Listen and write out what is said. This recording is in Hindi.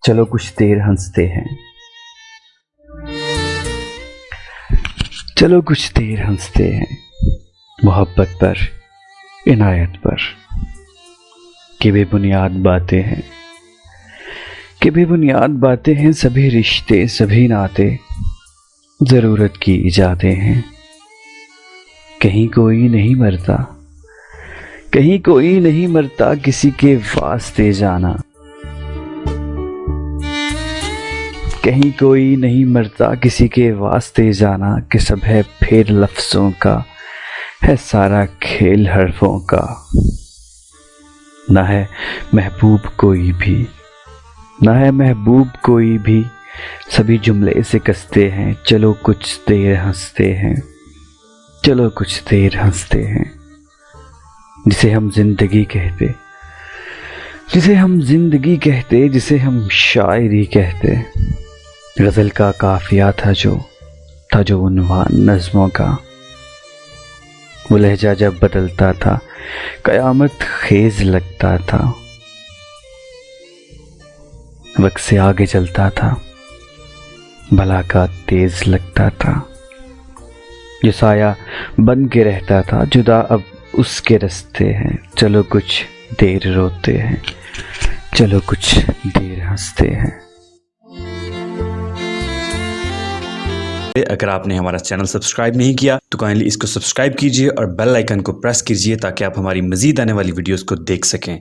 चलो कुछ देर हंसते हैं, चलो कुछ देर हंसते हैं, मोहब्बत पर, इनायत पर। कि बेबुनियाद बातें हैं, कि बेबुनियाद बातें हैं, सभी रिश्ते सभी नाते ज़रूरत की इजादें हैं। कहीं कोई नहीं मरता, कहीं कोई नहीं मरता, किसी के वास्ते जाना। कहीं कोई नहीं मरता, किसी के वास्ते जाना, कि सब है फेर लफ्ज़ों का, है सारा खेल हरफों का। ना है महबूब कोई भी, ना है महबूब कोई भी, सभी जुमले से कसते हैं। चलो कुछ देर हंसते हैं, चलो कुछ देर हंसते हैं। जिसे हम जिंदगी कहते, जिसे हम जिंदगी कहते, जिसे हम शायरी कहते। गज़ल का काफ़िया था जो उन्वान नज़्मों का। वो लहजा जब बदलता था, क़यामत ख़ेज़ लगता था। वक्त से आगे चलता था, भला का तेज़ लगता था। जो साया बन के रहता था, जुदा अब उसके रास्ते हैं। चलो कुछ देर रोते हैं, चलो कुछ देर हंसते हैं। अगर आपने हमारा चैनल सब्सक्राइब नहीं किया तो काइंडली इसको सब्सक्राइब कीजिए और बेल आइकन को प्रेस कीजिए ताकि आप हमारी मजीद आने वाली वीडियोस को देख सकें।